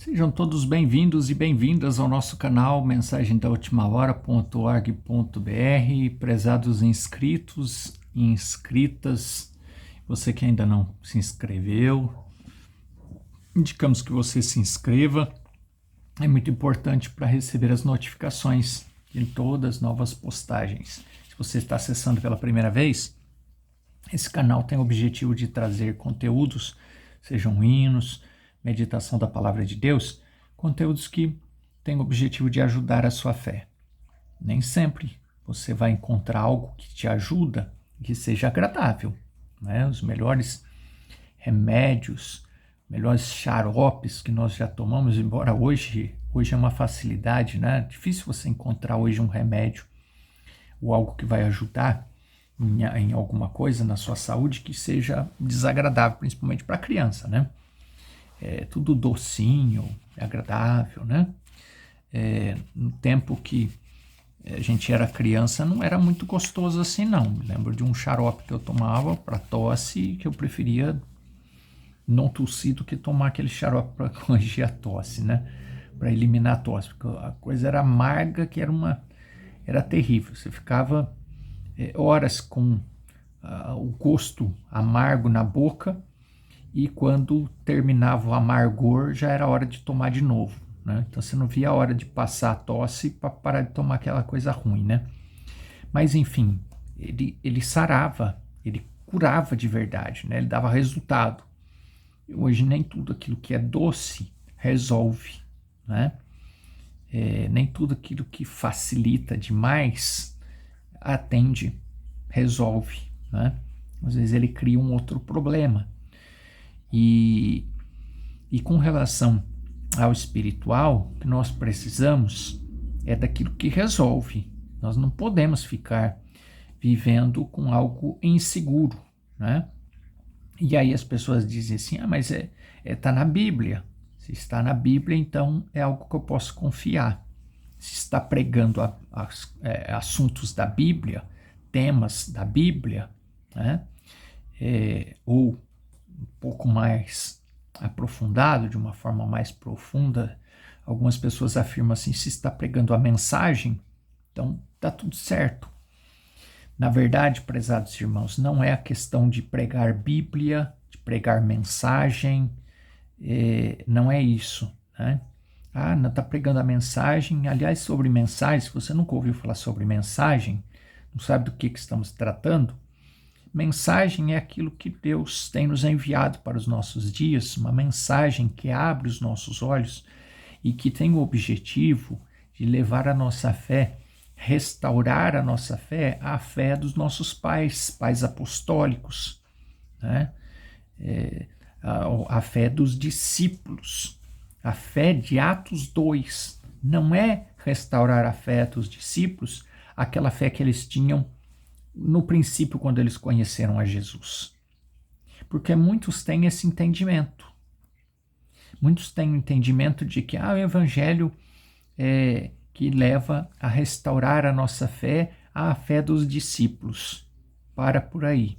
Sejam todos bem-vindos e bem-vindas ao nosso canal Mensagem da Última Hora.org.br. Prezados inscritos e inscritas, você que ainda não se inscreveu, indicamos que você se inscreva. É muito importante para receber as notificações de todas as novas postagens. Se você está acessando pela primeira vez, esse canal tem o objetivo de trazer conteúdos, sejam hinos, meditação da Palavra de Deus, conteúdos que têm o objetivo de ajudar a sua fé. Nem sempre você vai encontrar algo que te ajuda, que seja agradável, né? Os melhores remédios, melhores xaropes que nós já tomamos, embora hoje é uma facilidade, né? Difícil você encontrar hoje um remédio ou algo que vai ajudar em alguma coisa na sua saúde que seja desagradável, principalmente para a criança, né? É tudo docinho, agradável, né? No tempo que a gente era criança, não era muito gostoso assim, não. Me lembro de um xarope que eu tomava para tosse, que eu preferia não tossir do que tomar aquele xarope para corrigir a tosse, né? Para eliminar a tosse, porque a coisa era amarga, que era terrível. Você ficava horas com o gosto amargo na boca, e quando terminava o amargor, já era hora de tomar de novo, né? Então você não via a hora de passar a tosse para parar de tomar aquela coisa ruim, né? Mas enfim, ele sarava, ele curava de verdade, né? Ele dava resultado. Hoje nem tudo aquilo que é doce resolve, né? Nem tudo aquilo que facilita demais atende, resolve, né? Às vezes ele cria um outro problema. E com relação ao espiritual, o que nós precisamos é daquilo que resolve. Nós não podemos ficar vivendo com algo inseguro, né? E aí as pessoas dizem assim, mas tá na Bíblia. Se está na Bíblia, então é algo que eu posso confiar. Se está pregando assuntos da Bíblia, temas da Bíblia, né? Ou um pouco mais aprofundado, de uma forma mais profunda, algumas pessoas afirmam assim, se está pregando a mensagem, então está tudo certo. Na verdade, prezados irmãos, não é a questão de pregar Bíblia, de pregar mensagem, não é isso, né? Não está pregando a mensagem. Aliás, sobre mensagem, se você nunca ouviu falar sobre mensagem, não sabe do que estamos tratando, mensagem é aquilo que Deus tem nos enviado para os nossos dias, uma mensagem que abre os nossos olhos e que tem o objetivo de levar a nossa fé, restaurar a nossa fé, a fé dos nossos pais apostólicos, né? A fé dos discípulos, a fé de Atos 2. Não é restaurar a fé dos discípulos, aquela fé que eles tinham no princípio, quando eles conheceram a Jesus. Porque muitos têm esse entendimento. Muitos têm o entendimento de que o evangelho que leva a restaurar a nossa fé, a fé dos discípulos. Para por aí.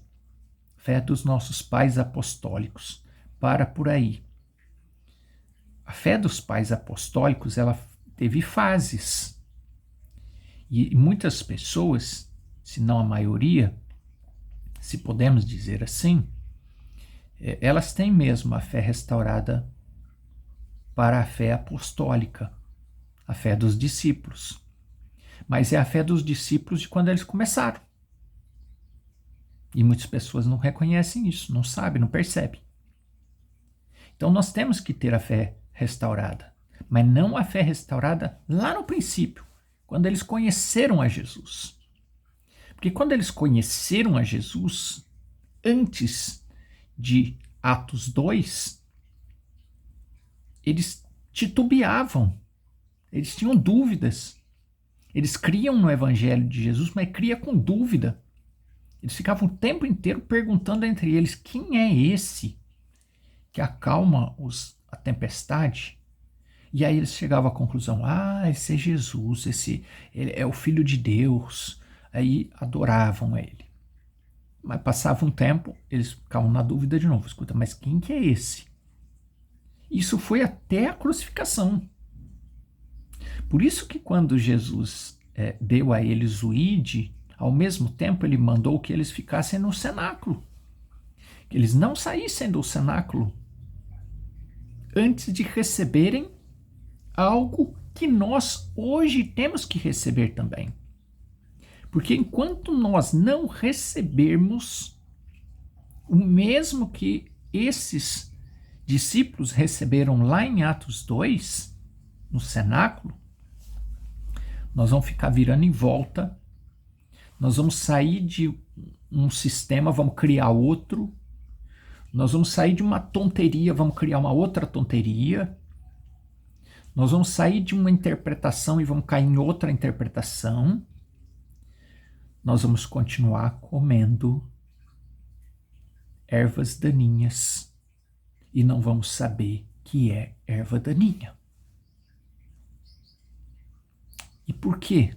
Fé dos nossos pais apostólicos. Para por aí. A fé dos pais apostólicos, ela teve fases. E muitas pessoas, se não a maioria, se podemos dizer assim, elas têm mesmo a fé restaurada para a fé apostólica, a fé dos discípulos. Mas é a fé dos discípulos de quando eles começaram. E muitas pessoas não reconhecem isso, não sabem, não percebem. Então nós temos que ter a fé restaurada, mas não a fé restaurada lá no princípio, quando eles conheceram a Jesus. Porque quando eles conheceram a Jesus, antes de Atos 2, eles titubeavam, eles tinham dúvidas. Eles criam no Evangelho de Jesus, mas criam com dúvida. Eles ficavam o tempo inteiro perguntando entre eles, quem é esse que acalma a tempestade? E aí eles chegavam à conclusão, esse é Jesus, ele é o Filho de Deus. Aí adoravam ele. Mas passava um tempo, eles ficavam na dúvida de novo. Escuta, mas quem que é esse? Isso foi até a crucificação. Por isso que quando Jesus deu a eles o ide, ao mesmo tempo ele mandou que eles ficassem no cenáculo, que eles não saíssem do cenáculo antes de receberem algo que nós hoje temos que receber também. Porque enquanto nós não recebermos o mesmo que esses discípulos receberam lá em Atos 2, no cenáculo, nós vamos ficar virando em volta, nós vamos sair de um sistema, vamos criar outro, nós vamos sair de uma tonteria, vamos criar uma outra tonteria, nós vamos sair de uma interpretação e vamos cair em outra interpretação, nós vamos continuar comendo ervas daninhas e não vamos saber que é erva daninha. E por quê?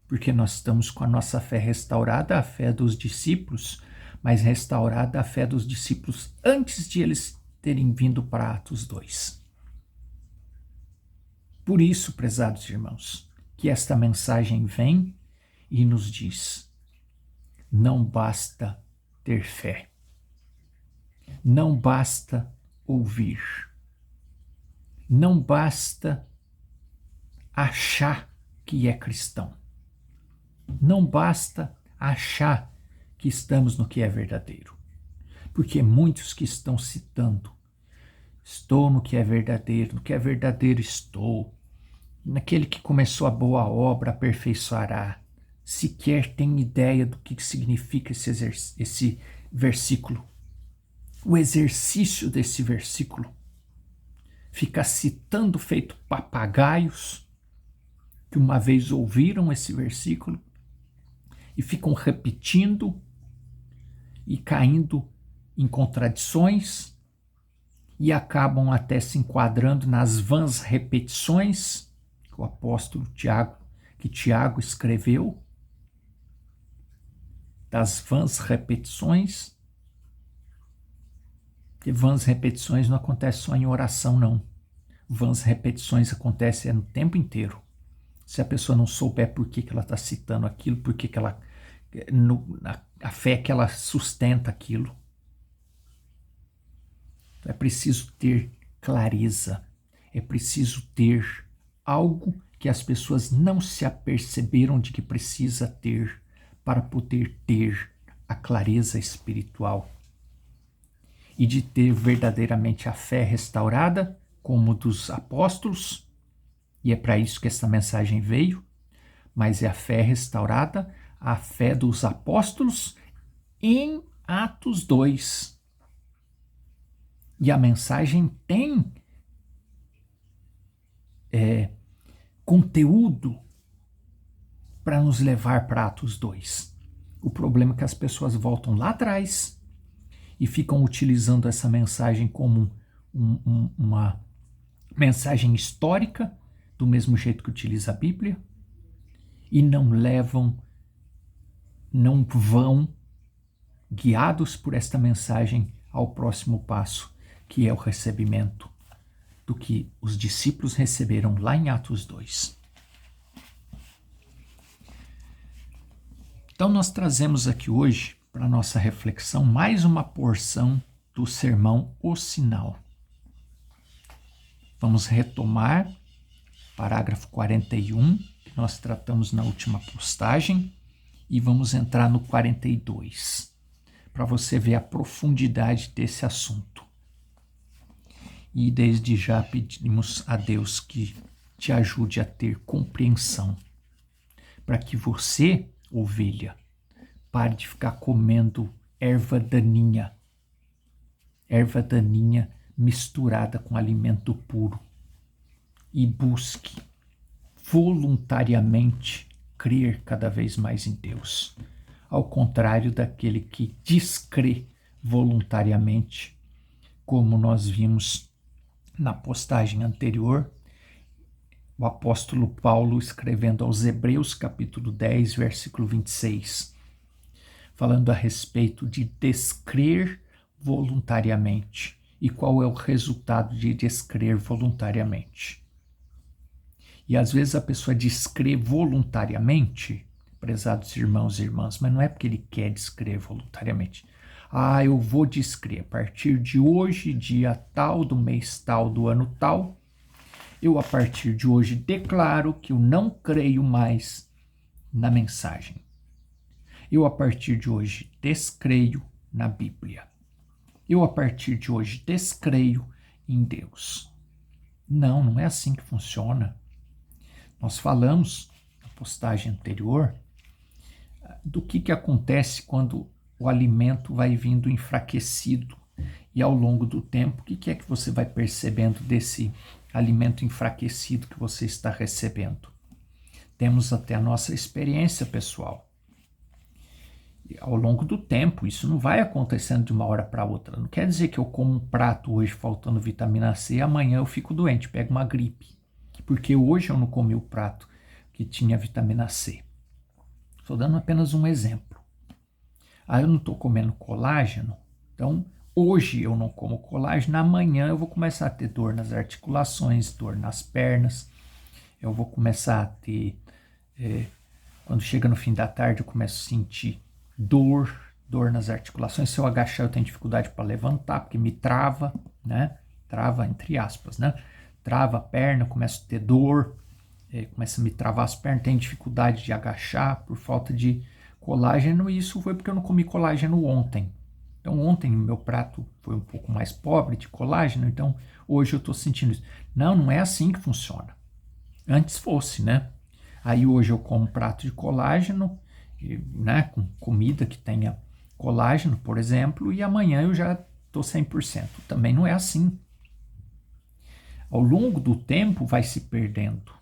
Porque nós estamos com a nossa fé restaurada, a fé dos discípulos, mas restaurada a fé dos discípulos antes de eles terem vindo para Atos 2. Por isso, prezados irmãos, que esta mensagem vem e nos diz: não basta ter fé, não basta ouvir, não basta achar que é cristão, não basta achar que estamos no que é verdadeiro, porque muitos que estão citando: estou no que é verdadeiro estou, naquele que começou a boa obra aperfeiçoará, sequer tem ideia do que significa esse versículo. O exercício desse versículo fica citando feito papagaios que uma vez ouviram esse versículo e ficam repetindo e caindo em contradições e acabam até se enquadrando nas vãs repetições que o apóstolo Tiago escreveu, das vãs repetições. E vãs repetições não acontecem só em oração, não. Vãs repetições acontecem no tempo inteiro. Se a pessoa não souber por que ela está citando aquilo, por que ela, a fé que ela sustenta aquilo. É preciso ter clareza, é preciso ter algo que as pessoas não se aperceberam de que precisa ter para poder ter a clareza espiritual e de ter verdadeiramente a fé restaurada, como dos apóstolos, e é para isso que essa mensagem veio, mas é a fé restaurada, a fé dos apóstolos em Atos 2. E a mensagem tem conteúdo para nos levar para Atos 2. O problema é que as pessoas voltam lá atrás e ficam utilizando essa mensagem como uma mensagem histórica, do mesmo jeito que utiliza a Bíblia, e não vão guiados por esta mensagem ao próximo passo, que é o recebimento do que os discípulos receberam lá em Atos 2. Então nós trazemos aqui hoje, para a nossa reflexão, mais uma porção do sermão O Sinal. Vamos retomar parágrafo 41, que nós tratamos na última postagem, e vamos entrar no 42, para você ver a profundidade desse assunto. E desde já pedimos a Deus que te ajude a ter compreensão, para que você, ovelha, pare de ficar comendo erva daninha misturada com alimento puro, e busque voluntariamente crer cada vez mais em Deus, ao contrário daquele que descrê voluntariamente, como nós vimos na postagem anterior, o apóstolo Paulo escrevendo aos Hebreus, capítulo 10, versículo 26, falando a respeito de descrer voluntariamente e qual é o resultado de descrer voluntariamente. E às vezes a pessoa descrê voluntariamente, prezados irmãos e irmãs, mas não é porque ele quer descrer voluntariamente. Eu vou descrer a partir de hoje, dia tal, do mês tal, do ano tal, eu a partir de hoje declaro que eu não creio mais na mensagem. Eu a partir de hoje descreio na Bíblia. Eu a partir de hoje descreio em Deus. Não, não é assim que funciona. Nós falamos na postagem anterior do que acontece quando o alimento vai vindo enfraquecido e ao longo do tempo, o que é que você vai percebendo desse alimento enfraquecido que você está recebendo? Temos até a nossa experiência pessoal. E ao longo do tempo, isso não vai acontecendo de uma hora para outra. Não quer dizer que eu como um prato hoje faltando vitamina C e amanhã eu fico doente, pego uma gripe. Porque hoje eu não comi o prato que tinha vitamina C. Estou dando apenas um exemplo. Eu não estou comendo colágeno, então hoje eu não como colágeno, amanhã eu vou começar a ter dor nas articulações, dor nas pernas, eu vou começar a ter, quando chega no fim da tarde eu começo a sentir dor nas articulações, se eu agachar eu tenho dificuldade para levantar, porque me trava, né? Trava entre aspas, né? Trava a perna, eu começo a ter dor, começa a me travar as pernas, tenho dificuldade de agachar por falta de colágeno, e isso foi porque eu não comi colágeno ontem. Então ontem meu prato foi um pouco mais pobre de colágeno, então hoje eu estou sentindo isso. Não é assim que funciona. Antes fosse, né? Aí hoje eu como um prato de colágeno, né, com comida que tenha colágeno, por exemplo, e amanhã eu já estou 100%. Também não é assim. Ao longo do tempo vai se perdendo.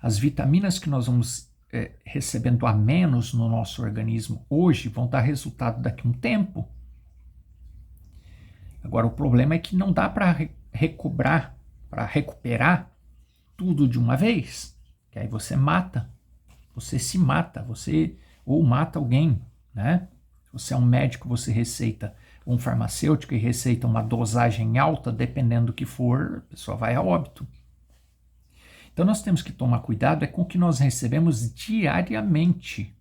As vitaminas que nós vamos recebendo a menos no nosso organismo hoje vão dar resultado daqui a um tempo. Agora, o problema é que não dá para recuperar tudo de uma vez, que aí você se mata, você ou mata alguém, né? Se você é um médico, você receita um farmacêutico e receita uma dosagem alta, dependendo do que for, a pessoa vai a óbito. Então nós temos que tomar cuidado com o que nós recebemos diariamente.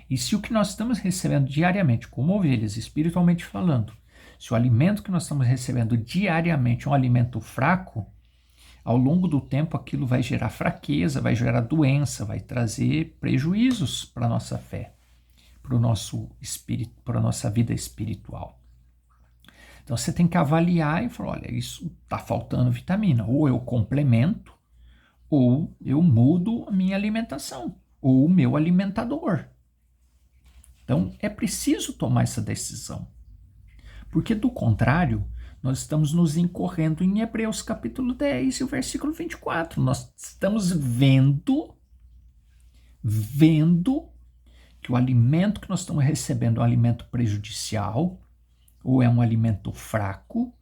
E se o que nós estamos recebendo diariamente, como ovelhas, espiritualmente falando, se o alimento que nós estamos recebendo diariamente é um alimento fraco, ao longo do tempo aquilo vai gerar fraqueza, vai gerar doença, vai trazer prejuízos para a nossa fé, para o nosso espírito, para a nossa vida espiritual. Então você tem que avaliar e falar, olha, isso está faltando vitamina, ou eu complemento, ou eu mudo a minha alimentação, ou o meu alimentador. Então é preciso tomar essa decisão, porque do contrário, nós estamos nos incorrendo em Hebreus capítulo 10 e o versículo 24. Nós estamos vendo que o alimento que nós estamos recebendo é um alimento prejudicial ou é um alimento fraco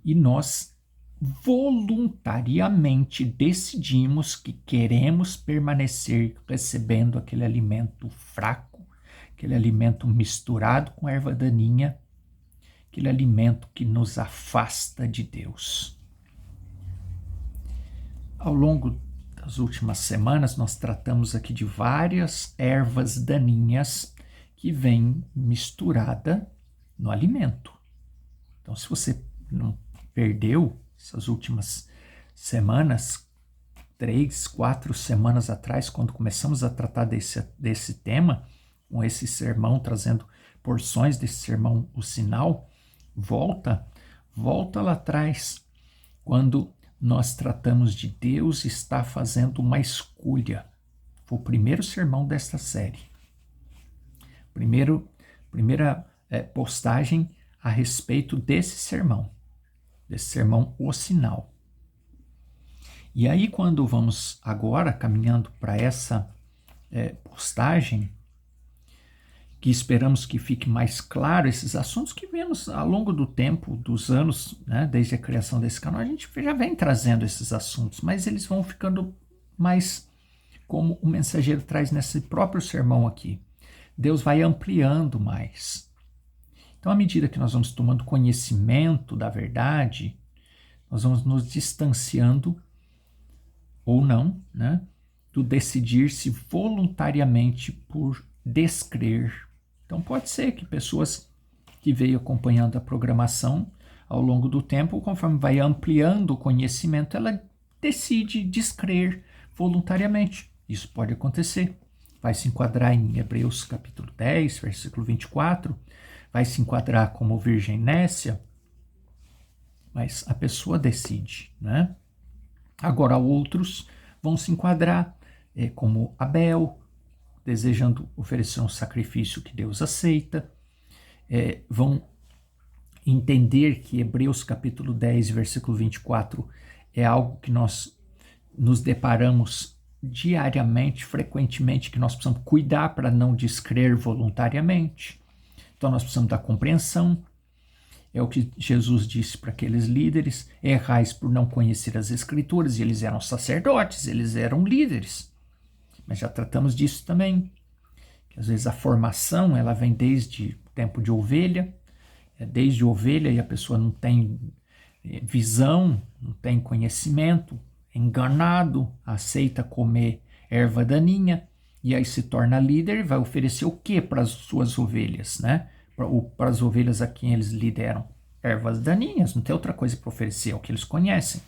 e nós voluntariamente decidimos que queremos permanecer recebendo aquele alimento fraco, aquele alimento misturado com erva daninha, aquele alimento que nos afasta de Deus. Ao longo das últimas semanas, nós tratamos aqui de várias ervas daninhas que vêm misturada no alimento. Então, se você não perdeu essas últimas semanas, 3, 4 semanas atrás, quando começamos a tratar desse tema, com esse sermão, trazendo porções desse sermão, o sinal, volta lá atrás, quando nós tratamos de Deus está fazendo uma escolha. Foi o primeiro sermão desta série. Primeira postagem a respeito desse sermão, O Sinal. E aí, quando vamos agora caminhando para essa postagem, que esperamos que fique mais claro esses assuntos que vemos ao longo do tempo, dos anos, né, desde a criação desse canal, a gente já vem trazendo esses assuntos, mas eles vão ficando mais como o mensageiro traz nesse próprio sermão aqui. Deus vai ampliando mais. Então, à medida que nós vamos tomando conhecimento da verdade, nós vamos nos distanciando, ou não, né, do decidir-se voluntariamente por descrer. Então, pode ser que pessoas que veio acompanhando a programação ao longo do tempo, conforme vai ampliando o conhecimento, ela decide descrer voluntariamente. Isso pode acontecer. Vai se enquadrar em Hebreus capítulo 10, versículo 24, vai se enquadrar como virgem nécia, mas a pessoa decide, né? Agora, outros vão se enquadrar como Abel, desejando oferecer um sacrifício que Deus aceita, vão entender que Hebreus capítulo 10, versículo 24 é algo que nós nos deparamos diariamente, frequentemente, que nós precisamos cuidar para não descrer voluntariamente. Então nós precisamos da compreensão. É o que Jesus disse para aqueles líderes: errais por não conhecer as Escrituras. E eles eram sacerdotes, eles eram líderes. Mas já tratamos disso também. Que às vezes a formação ela vem desde o tempo de ovelha, desde ovelha, e a pessoa não tem visão, não tem conhecimento, é enganado, aceita comer erva daninha, e aí se torna líder e vai oferecer o que para as suas ovelhas, né? Para as ovelhas a quem eles lideram? Ervas daninhas, não tem outra coisa para oferecer, é o que eles conhecem.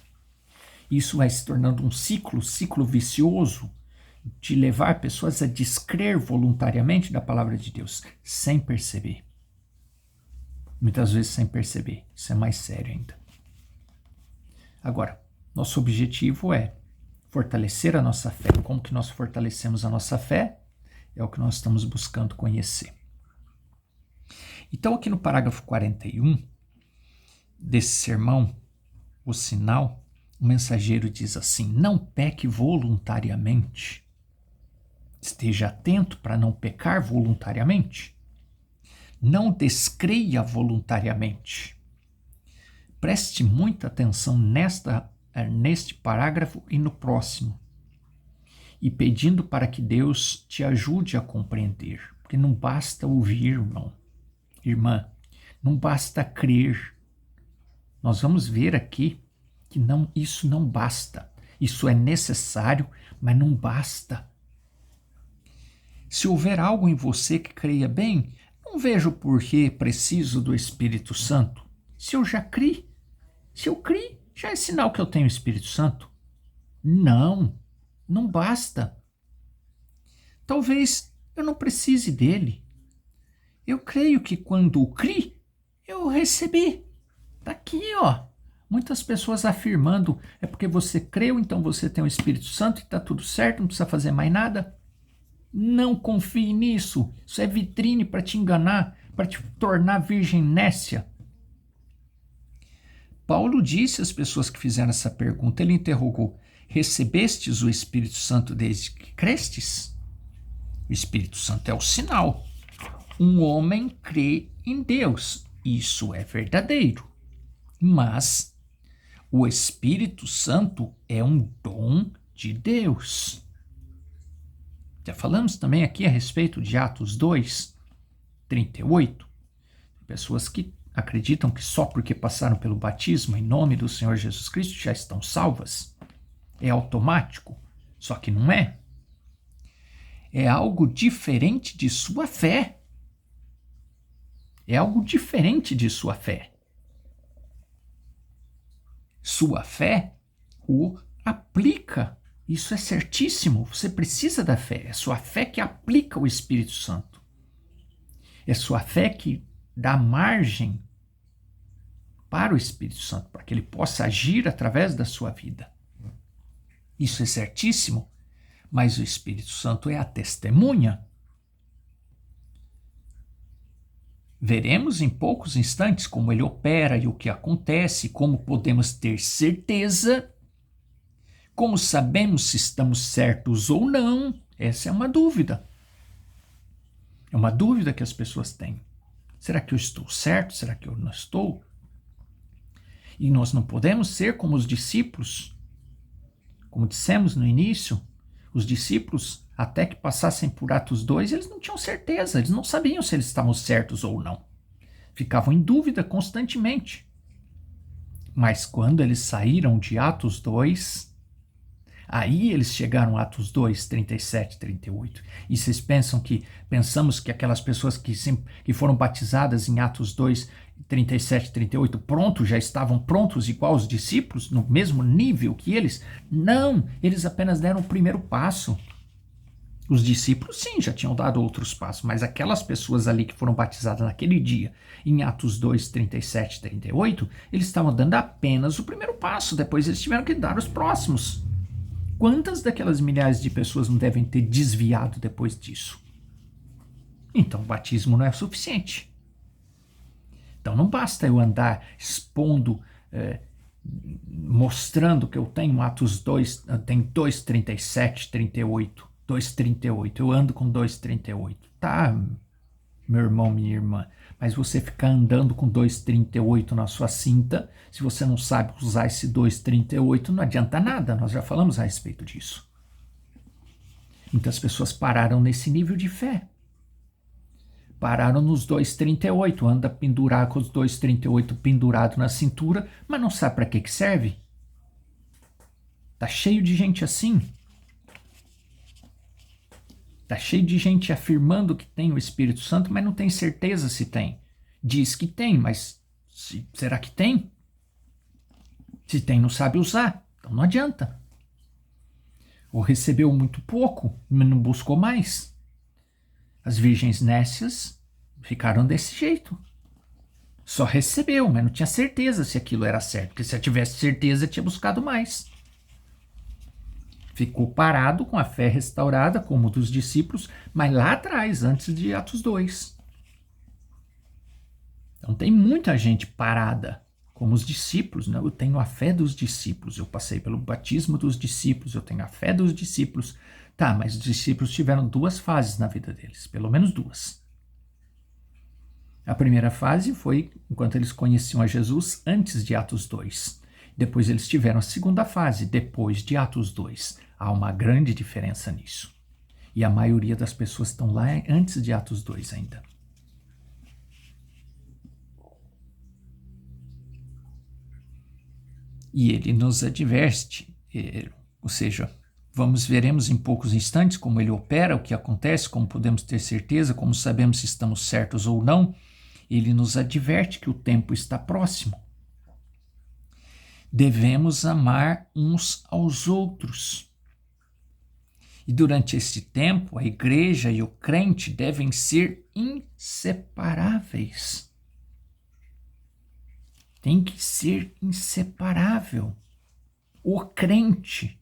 Isso vai se tornando um ciclo vicioso, de levar pessoas a descrer voluntariamente da palavra de Deus, sem perceber. Muitas vezes sem perceber. Isso é mais sério ainda. Agora, nosso objetivo é fortalecer a nossa fé. Como que nós fortalecemos a nossa fé? É o que nós estamos buscando conhecer. Então, aqui no parágrafo 41 desse sermão, o sinal, o mensageiro diz assim: não peque voluntariamente. Esteja atento para não pecar voluntariamente. Não descreia voluntariamente. Preste muita atenção neste parágrafo e no próximo. E pedindo para que Deus te ajude a compreender. Porque não basta ouvir, irmão. Irmã, não basta crer. Nós vamos ver aqui que isso não basta. Isso é necessário, mas não basta. Se houver algo em você que creia bem, não vejo por que preciso do Espírito Santo. Se eu já criei, já é sinal que eu tenho o Espírito Santo. Não basta. Talvez eu não precise dele. Eu creio que quando criei, eu recebi. Está aqui, ó. Muitas pessoas afirmando, é porque você creu, então você tem o Espírito Santo e está tudo certo, não precisa fazer mais nada. Não confie nisso. Isso é vitrine para te enganar, para te tornar virgem nécia. Paulo disse às pessoas que fizeram essa pergunta, ele interrogou: recebestes o Espírito Santo desde que crestes? O Espírito Santo é o sinal. Um homem crê em Deus. Isso é verdadeiro. Mas o Espírito Santo é um dom de Deus. Já falamos também aqui a respeito de Atos 2, 38. Pessoas que acreditam que só porque passaram pelo batismo em nome do Senhor Jesus Cristo já estão salvas. É automático, só que não é. É algo diferente de sua fé. É algo diferente de sua fé. Sua fé o aplica. Isso é certíssimo. Você precisa da fé. É sua fé que aplica o Espírito Santo. É sua fé que dá margem para o Espírito Santo, para que ele possa agir através da sua vida. Isso é certíssimo, mas o Espírito Santo é a testemunha. Veremos em poucos instantes como ele opera e o que acontece, como podemos ter certeza, como sabemos se estamos certos ou não. Essa é uma dúvida. É uma dúvida que as pessoas têm. Será que eu estou certo? Será que eu não estou? E nós não podemos ser como os discípulos. Como dissemos no início, os discípulos, até que passassem por Atos 2, eles não tinham certeza, eles não sabiam se eles estavam certos ou não. ficavam em dúvida constantemente. Mas quando eles saíram de Atos 2, aí eles chegaram a Atos 2, 37, 38. E vocês pensamos que aquelas pessoas que foram batizadas em Atos 2, 37, 38, já estavam prontos igual os discípulos, no mesmo nível que eles? Não, eles apenas deram o primeiro passo. Os discípulos, sim, já tinham dado outros passos, mas aquelas pessoas ali que foram batizadas naquele dia, em Atos 2, 37, 38, eles estavam dando apenas o primeiro passo, depois eles tiveram que dar os próximos. Quantas daquelas milhares de pessoas não devem ter desviado depois disso? Então, o batismo não é suficiente. Então, não basta eu andar expondo, mostrando que eu tenho Atos 2, tem 2:37, 38. 2:38, eu ando com 2:38. Tá, meu irmão, minha irmã, mas você ficar andando com 2:38 na sua cinta, se você não sabe usar esse 2:38, não adianta nada, nós já falamos a respeito disso. Muitas pessoas pararam nesse nível de fé. Pararam nos 2:38, anda pendurar com os 2:38 pendurado na cintura, mas não sabe para que serve. Tá cheio de gente assim. Está cheio de gente afirmando que tem o Espírito Santo, mas não tem certeza se tem. Diz que tem, mas será que tem? Se tem, não sabe usar. Então não adianta. Ou recebeu muito pouco, mas não buscou mais. As virgens nécias ficaram desse jeito. Só recebeu, mas não tinha certeza se aquilo era certo. Porque se eu tivesse certeza, tinha buscado mais. Ficou parado com a fé restaurada, como dos discípulos, mas lá atrás, antes de Atos 2. Então tem muita gente parada, como os discípulos, né? Eu tenho a fé dos discípulos, eu passei pelo batismo dos discípulos, eu tenho a fé dos discípulos. Tá, mas os discípulos tiveram duas fases na vida deles, pelo menos duas. A primeira fase foi enquanto eles conheciam a Jesus antes de Atos 2. Depois eles tiveram a segunda fase, depois de Atos 2. Há uma grande diferença nisso. E a maioria das pessoas estão lá antes de Atos 2 ainda. E ele nos adverte, ou seja, veremos em poucos instantes como ele opera, o que acontece, como podemos ter certeza, como sabemos se estamos certos ou não. Ele nos adverte que o tempo está próximo. Devemos amar uns aos outros. E durante esse tempo, a igreja e o crente devem ser inseparáveis. Tem que ser inseparável. O crente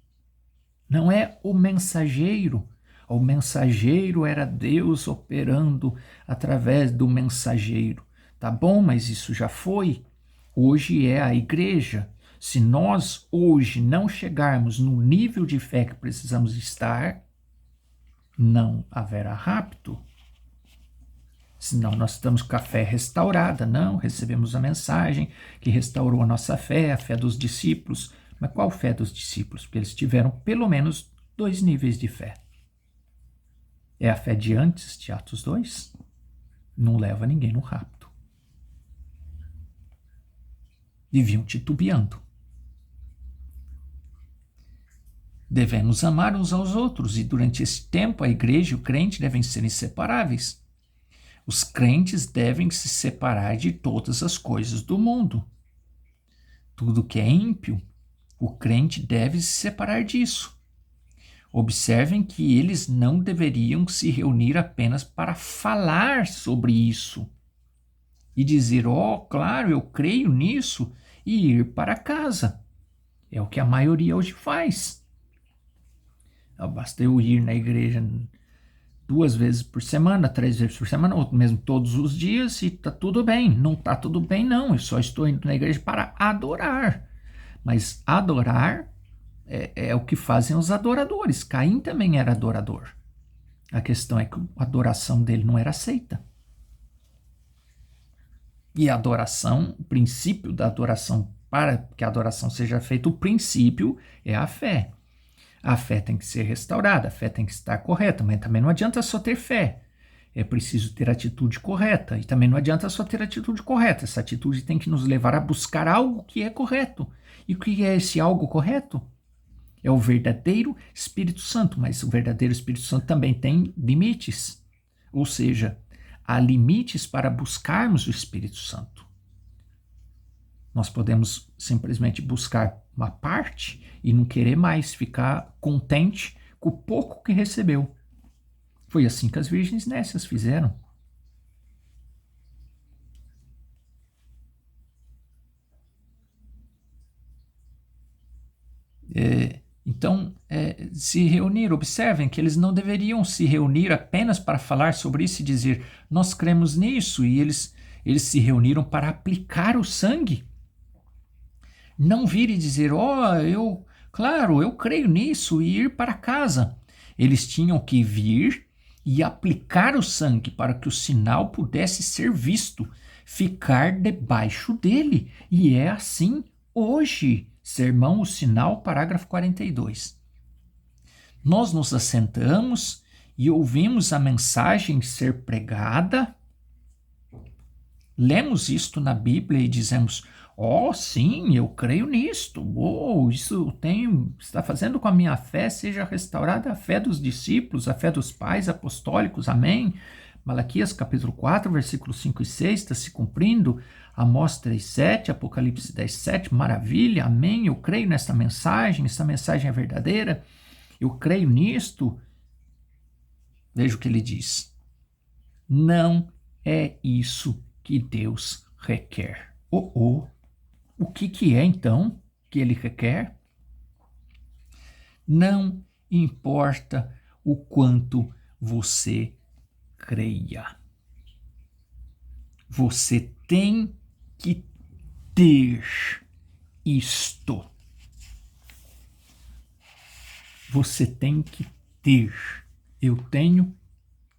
não é o mensageiro. O mensageiro era Deus operando através do mensageiro. Tá bom, mas isso já foi. Hoje é a igreja. Se nós hoje não chegarmos no nível de fé que precisamos estar, não haverá rapto. Senão nós estamos com a fé restaurada. Não, recebemos a mensagem que restaurou a nossa fé, a fé dos discípulos. Mas qual fé dos discípulos? Porque eles tiveram pelo menos 2 níveis de fé. É a fé de antes de Atos 2? Não leva ninguém no rapto. Viviam titubeando. Devemos amar uns aos outros, e durante esse tempo a igreja e o crente devem ser inseparáveis. Os crentes devem se separar de todas as coisas do mundo. Tudo que é ímpio, o crente deve se separar disso. Observem que eles não deveriam se reunir apenas para falar sobre isso e dizer, claro, eu creio nisso, e ir para casa. É o que a maioria hoje faz. Basta eu ir na igreja 2 vezes por semana, 3 vezes por semana, ou mesmo todos os dias, e tá tudo bem. Não tá tudo bem, não. Eu só estou indo na igreja para adorar. Mas adorar é o que fazem os adoradores. Caim também era adorador. A questão é que a adoração dele não era aceita. E a adoração, o princípio da adoração, para que a adoração seja feita, o princípio é a fé. A fé tem que ser restaurada, a fé tem que estar correta, mas também não adianta só ter fé. é preciso ter a atitude correta. E também não adianta só ter a atitude correta. Essa atitude tem que nos levar a buscar algo que é correto. E o que é esse algo correto? É o verdadeiro Espírito Santo. Mas o verdadeiro Espírito Santo também tem limites. Ou seja, há limites para buscarmos o Espírito Santo. Nós podemos simplesmente buscar uma parte e não querer mais, ficar contente com o pouco que recebeu. Foi assim que as virgens nécias fizeram. Então, se reunir, observem que eles não deveriam se reunir apenas para falar sobre isso e dizer, nós cremos nisso, e eles se reuniram para aplicar o sangue. Não vir e dizer, claro, eu creio nisso, e ir para casa. Eles tinham que vir e aplicar o sangue para que o sinal pudesse ser visto, ficar debaixo dele. E é assim hoje. Sermão O Sinal, parágrafo 42. Nós nos assentamos e ouvimos a mensagem ser pregada, lemos isto na Bíblia e dizemos, sim, eu creio nisto, isso está fazendo com a minha fé seja restaurada a fé dos discípulos, a fé dos pais apostólicos, amém. Malaquias capítulo 4, versículos 5 e 6 está se cumprindo, Amós 3,7, Apocalipse 10,7, maravilha, amém, eu creio nesta mensagem, essa mensagem é verdadeira, eu creio nisto. Veja o que ele diz, não é isso que Deus requer. O que é então que ele requer? Não importa o quanto você creia. Você tem que ter isto. Você tem que ter. Eu tenho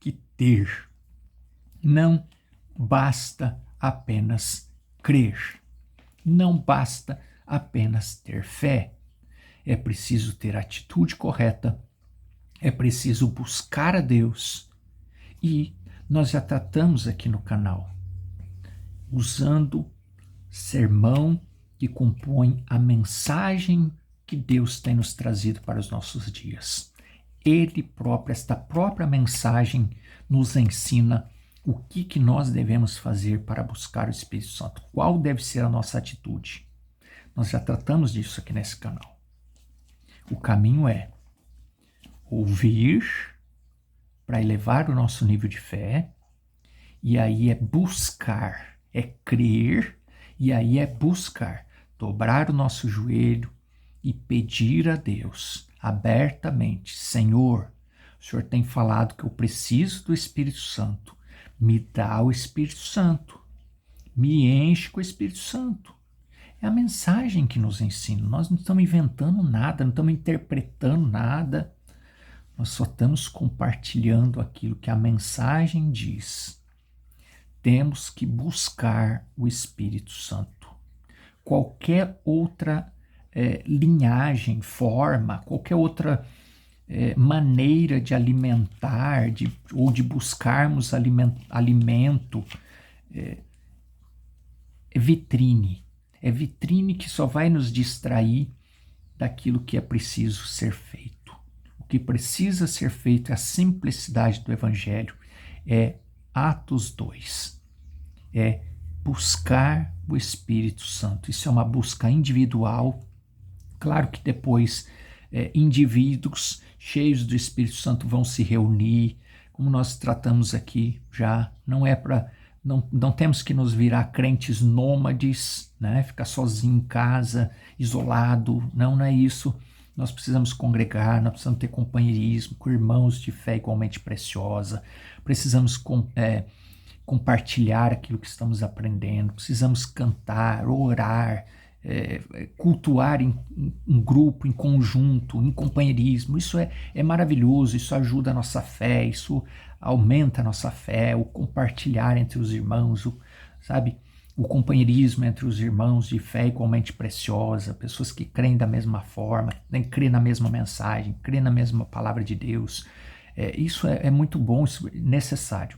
que ter. Não basta apenas crer. Não basta apenas ter fé. É preciso ter a atitude correta. É preciso buscar a Deus. E nós já tratamos aqui no canal, usando sermão que compõe a mensagem que Deus tem nos trazido para os nossos dias. Ele próprio, esta própria mensagem, nos ensina o que nós devemos fazer para buscar o Espírito Santo. Qual deve ser a nossa atitude? Nós já tratamos disso aqui nesse canal. O caminho é ouvir para elevar o nosso nível de fé, e aí é buscar, é crer, e aí é buscar, dobrar o nosso joelho e pedir a Deus abertamente, Senhor, o Senhor tem falado que eu preciso do Espírito Santo, me dá o Espírito Santo, me enche com o Espírito Santo. É a mensagem que nos ensina, nós não estamos inventando nada, não estamos interpretando nada, nós só estamos compartilhando aquilo que a mensagem diz. Temos que buscar o Espírito Santo. Qualquer outra linhagem, forma, qualquer outra maneira de alimentar ou de buscarmos alimento é vitrine. É vitrine que só vai nos distrair daquilo que é preciso ser feito. O que precisa ser feito é a simplicidade do Evangelho, é Atos 2, é buscar o Espírito Santo. Isso é uma busca individual. Claro que depois indivíduos cheios do Espírito Santo vão se reunir, como nós tratamos aqui já, não temos que nos virar crentes nômades, né? Ficar sozinho em casa, isolado, não é isso. Nós precisamos congregar, nós precisamos ter companheirismo com irmãos de fé igualmente preciosa, precisamos compartilhar aquilo que estamos aprendendo, precisamos cantar, orar, cultuar em grupo, em conjunto, em companheirismo. Isso é maravilhoso, isso ajuda a nossa fé, isso aumenta a nossa fé, o compartilhar entre os irmãos, o companheirismo entre os irmãos de fé igualmente preciosa, pessoas que creem da mesma forma, creem na mesma mensagem, creem na mesma palavra de Deus. Isso é muito bom, isso é necessário.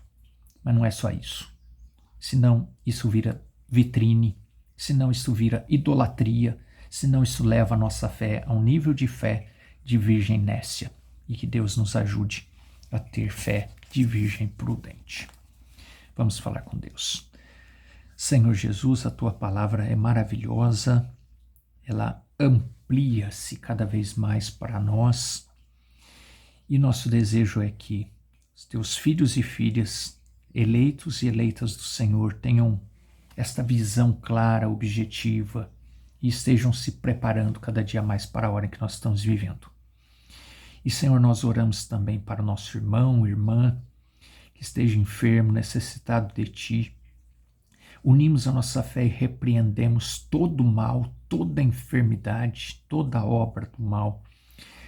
Mas não é só isso. Senão isso vira vitrine, senão isso vira idolatria, senão isso leva a nossa fé a um nível de fé de virgem nécia. E que Deus nos ajude a ter fé de virgem prudente. Vamos falar com Deus. Senhor Jesus, a tua palavra é maravilhosa, ela amplia-se cada vez mais para nós, e nosso desejo é que os teus filhos e filhas, eleitos e eleitas do Senhor, tenham esta visão clara, objetiva, e estejam se preparando cada dia mais para a hora em que nós estamos vivendo. E, Senhor, nós oramos também para o nosso irmão, irmã, que esteja enfermo, necessitado de Ti. Unimos a nossa fé e repreendemos todo o mal, toda enfermidade, toda obra do mal.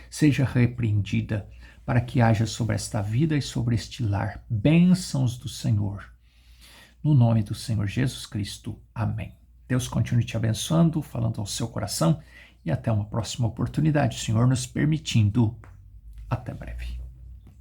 Seja repreendida para que haja sobre esta vida e sobre este lar bênçãos do Senhor. No nome do Senhor Jesus Cristo. Amém. Deus continue te abençoando, falando ao seu coração, e até uma próxima oportunidade, Senhor nos permitindo. Até breve.